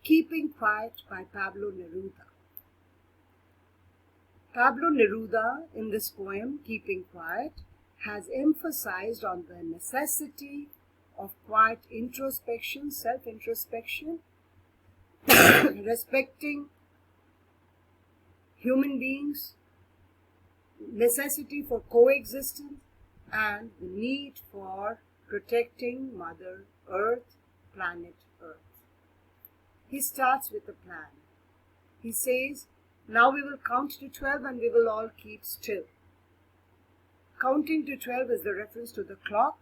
Keeping Quiet by Pablo Neruda. Pablo Neruda, in this poem, Keeping Quiet, has emphasized on the necessity of quiet introspection, self-introspection, respecting human beings, necessity for coexistence, and the need for protecting Mother Earth, planet Earth. He starts with a plan. He says, now we will count to 12 and we will all keep still. Counting to 12 is the reference to the clock.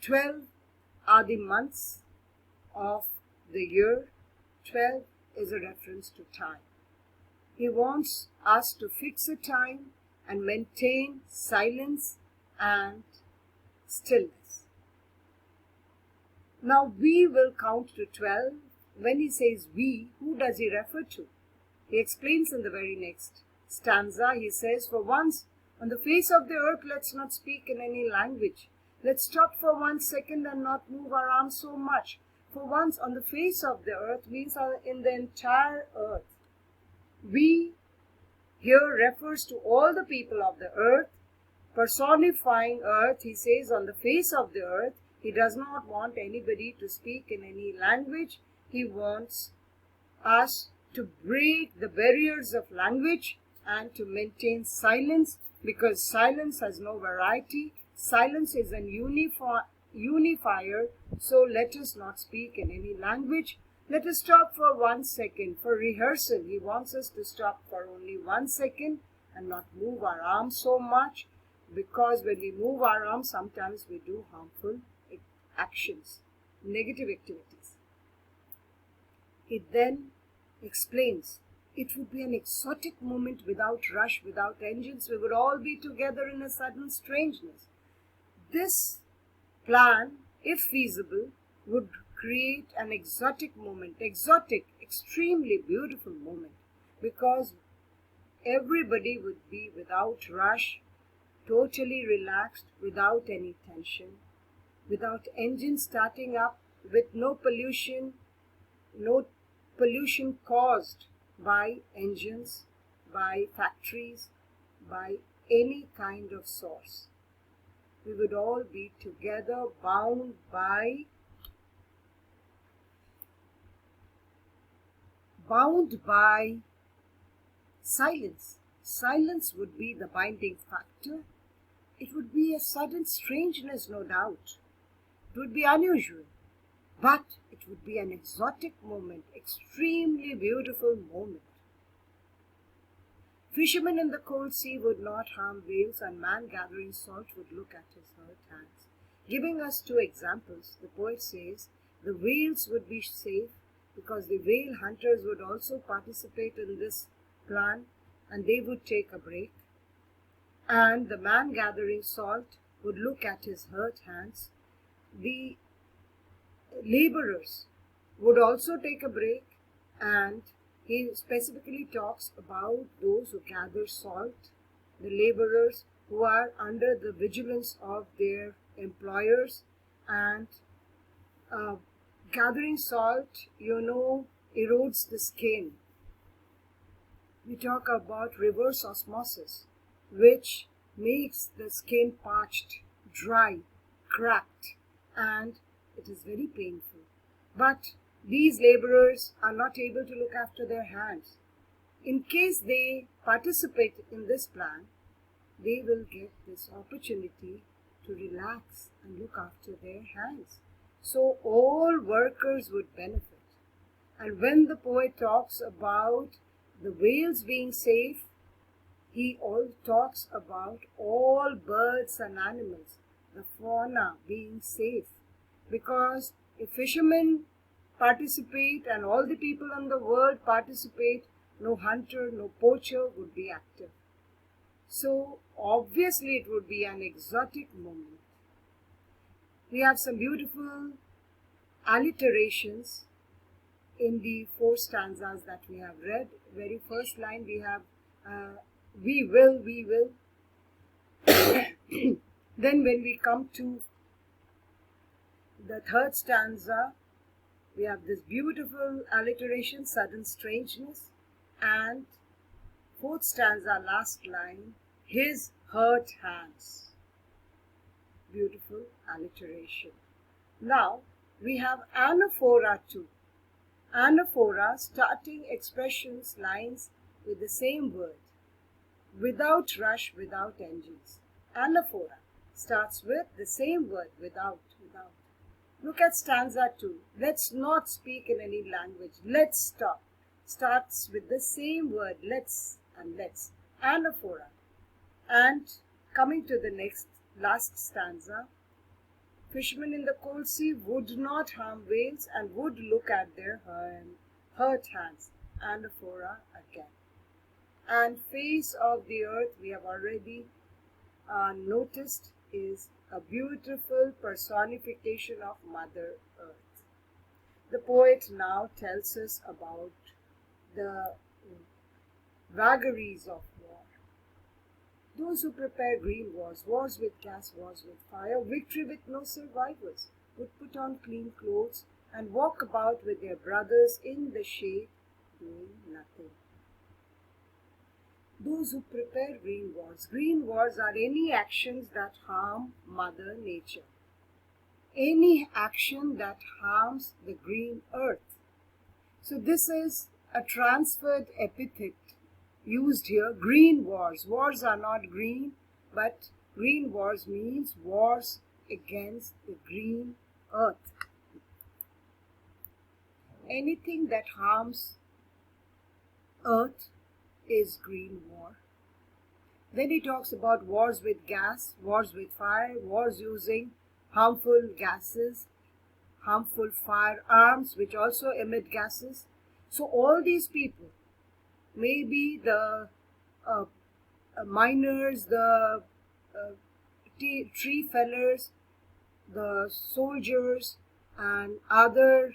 12 are the months of the year. 12 is a reference to time. He wants us to fix a time and maintain silence and stillness. Now we will count to 12. When he says we, who does he refer to? He explains in the very next stanza. He says, for once on the face of the earth, let's not speak in any language. Let's stop for 1 second and not move our arms so much. For once on the face of the earth means in the entire earth. We here refers to all the people of the earth, personifying earth. He says on the face of the earth, he does not want anybody to speak in any language. He wants us to break the barriers of language and to maintain silence, because silence has no variety. Silence is an unifier, so let us not speak in any language. Let us stop for 1 second for rehearsal. He wants us to stop for only 1 second and not move our arms so much, because when we move our arms, sometimes we do harmful actions, negative activities. He then explains, it would be an exotic moment without rush, without engines. We would all be together in a sudden strangeness. This plan, if feasible, would create an exotic moment, extremely beautiful moment, because everybody would be without rush, totally relaxed, without any tension, without engines starting up, with no pollution caused by engines, by factories, by any kind of source. We would all be together, bound by silence. Silence would be the binding factor. It would be a sudden strangeness, no doubt. It would be unusual, but it would be an exotic moment, extremely beautiful moment. Fishermen in the cold sea would not harm whales, and man gathering salt would look at his hurt hands. Giving us 2 examples, the poet says the whales would be safe because the whale hunters would also participate in this plan and they would take a break. And the man gathering salt would look at his hurt hands. The laborers would also take a break, and he specifically talks about those who gather salt, the laborers who are under the vigilance of their employers. And gathering salt, erodes the skin. We talk about reverse osmosis, which makes the skin parched, dry, cracked, and it is very painful. But these laborers are not able to look after their hands. In case they participate in this plan, they will get this opportunity to relax and look after their hands. So all workers would benefit. And when the poet talks about the whales being safe, he all talks about all birds and animals, the fauna being safe. Because if fishermen participate and all the people in the world participate, no hunter, no poacher would be active. So obviously it would be an exotic moment. We have some beautiful alliterations in the 4 stanzas that we have read. Very first line we have we will. Then when we come to the 3rd stanza, We have this beautiful alliteration, sudden strangeness, and fourth stanza, last line, his hurt hands. Beautiful alliteration. Now we have anaphora too. Anaphora, starting expressions, lines with the same word, without rush, without engines. Anaphora starts with the same word, without. Look at stanza 2. Let's not speak in any language. Let's stop. Starts with the same word, let's and let's. Anaphora. And coming to the last stanza, fishermen in the cold sea would not harm whales and would look at their hurt hands. Anaphora again. And face of the earth, we have already noticed, is a beautiful personification of Mother Earth. The poet now tells us about the vagaries of war. Those who prepare green wars, wars with gas, wars with fire, victory with no survivors, would put on clean clothes and walk about with their brothers in the shade, doing nothing. Those who prepare green wars are any actions that harm Mother Nature, any action that harms the green earth. So this is a transferred epithet used here, green wars. Wars are not green, but green wars means wars against the green earth. Anything that harms earth is green war. Then he talks about wars with gas, wars with fire, wars using harmful gases, harmful firearms which also emit gases. So all these people, maybe the miners, the tree fellers, the soldiers and other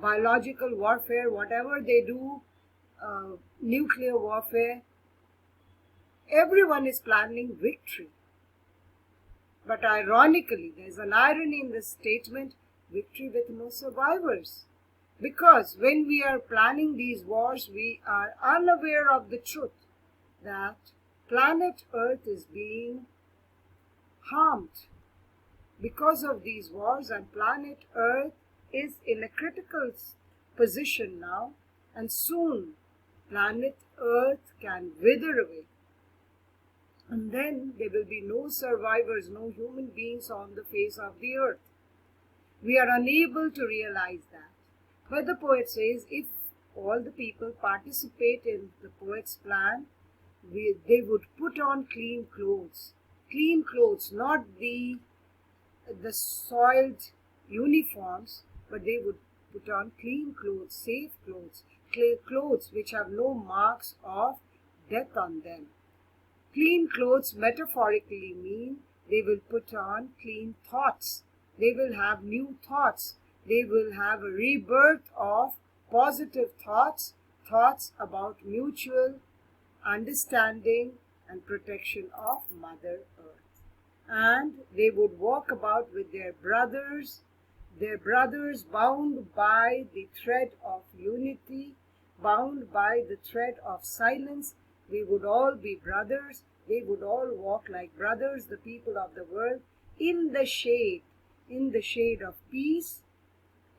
biological warfare, whatever they do, nuclear warfare, everyone is planning victory. But ironically, there is an irony in this statement, victory with no survivors. Because when we are planning these wars, we are unaware of the truth that planet Earth is being harmed because of these wars, and planet Earth is in a critical position now, and soon planet Earth can wither away. And then there will be no survivors, no human beings on the face of the earth. We are unable to realize that. But the poet says if all the people participate in the poet's plan, they would put on clean clothes. Clean clothes, not the soiled uniforms, but they would put on clean clothes, safe clothes, clothes which have no marks of death on them. Clean clothes metaphorically mean they will put on clean thoughts. They will have new thoughts. They will have a rebirth of positive thoughts, thoughts about mutual understanding and protection of Mother Earth. And they would walk about with their brothers bound by the thread of unity, bound by the thread of silence. We would all be brothers. They would all walk like brothers, the people of the world, in the shade of peace,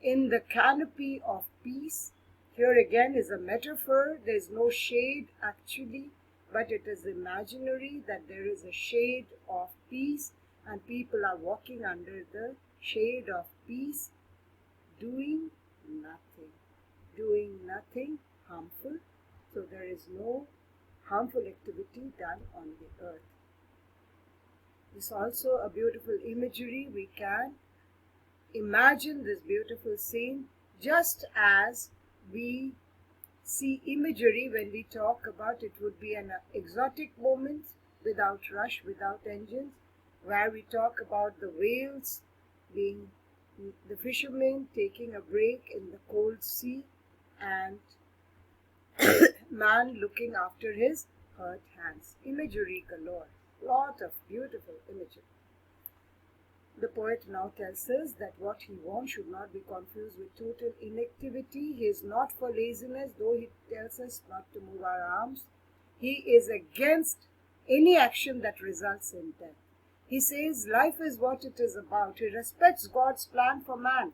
in the canopy of peace. Here again is a metaphor. There is no shade actually, but it is imaginary that there is a shade of peace and people are walking under the shade of peace, doing nothing harmful. So there is no harmful activity done on the earth. This is also a beautiful imagery. We can imagine this beautiful scene just as we see imagery when we talk about it would be an exotic moment without rush, without engines, where we talk about the whales being the fishermen taking a break in the cold sea and man looking after his hurt hands. Imagery galore. Lot of beautiful imagery. The poet now tells us that what he wants should not be confused with total inactivity. He is not for laziness, though he tells us not to move our arms. He is against any action that results in death. He says life is what it is about. He respects God's plan for man.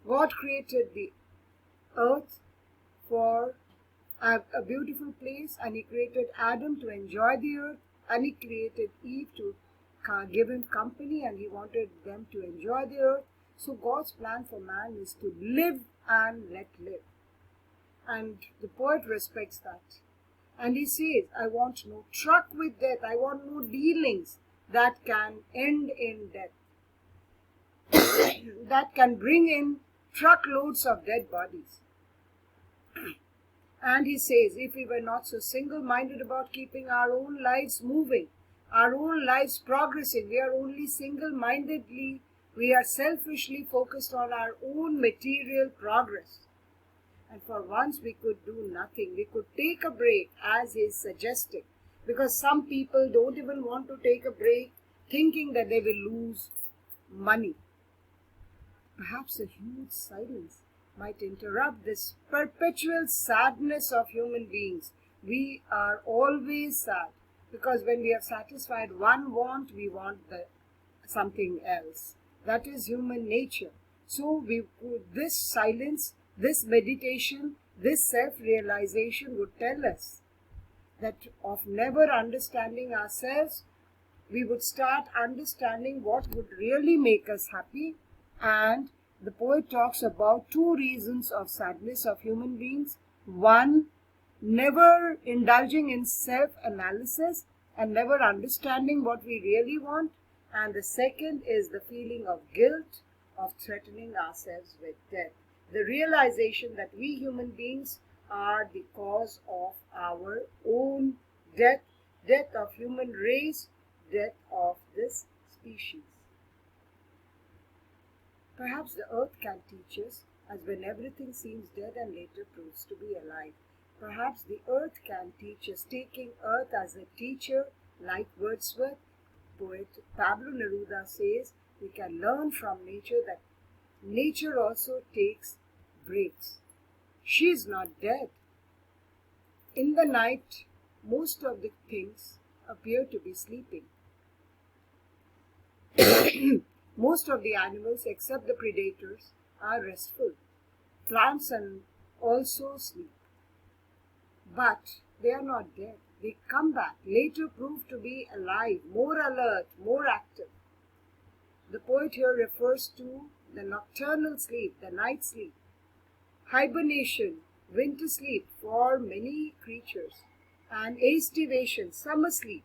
God created the earth for a beautiful place, and he created Adam to enjoy the earth, and he created Eve to give him company, and he wanted them to enjoy the earth. So God's plan for man is to live and let live. And the poet respects that. And he says, I want no truck with death. I want no dealings that can end in death. That can bring in truckloads of dead bodies. And he says, if we were not so single-minded about keeping our own lives moving, our own lives progressing, we are only single-mindedly, we are selfishly focused on our own material progress. And for once we could do nothing. We could take a break, as is suggested, because some people don't even want to take a break, thinking that they will lose money. Perhaps a huge silence might interrupt this perpetual sadness of human beings. We are always sad, because when we have satisfied one want, we want something else. That is human nature. So this silence, this meditation, this self-realization would tell us that of never understanding ourselves, we would start understanding what would really make us happy. And the poet talks about two reasons of sadness of human beings. One, never indulging in self-analysis and never understanding what we really want. And the second is the feeling of guilt, of threatening ourselves with death. The realization that we human beings are the cause of our own death, death of human race, death of this species. Perhaps the earth can teach us, as when everything seems dead and later proves to be alive. Perhaps the earth can teach us, taking earth as a teacher, like Wordsworth. Poet Pablo Neruda says, we can learn from nature that nature also takes breaks. She is not dead. In the night, most of the things appear to be sleeping. Most of the animals, except the predators, are restful. Plants and also sleep. But they are not dead. They come back, later prove to be alive, more alert, more active. The poet here refers to the nocturnal sleep, the night sleep, hibernation, winter sleep for many creatures, and aestivation, summer sleep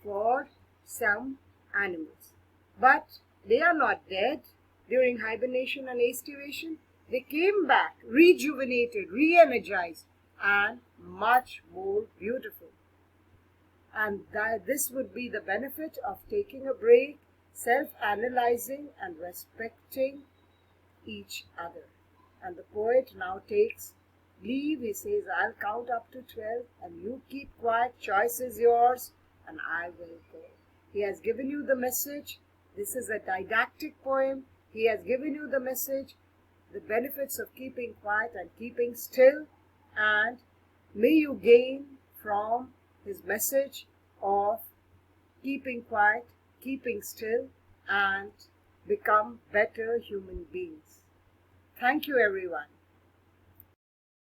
for some animals. But they are not dead during hibernation and aestivation. They came back rejuvenated, re-energized, and much more beautiful. And this would be the benefit of taking a break, self-analyzing, and respecting each other. And the poet now takes leave. He says, I'll count up to 12 and you keep quiet. Choice is yours and I will go. He has given you the message. This is a didactic poem. He has given you the message, the benefits of keeping quiet and keeping still. And may you gain from his message of keeping quiet, keeping still, and become better human beings. Thank you, everyone.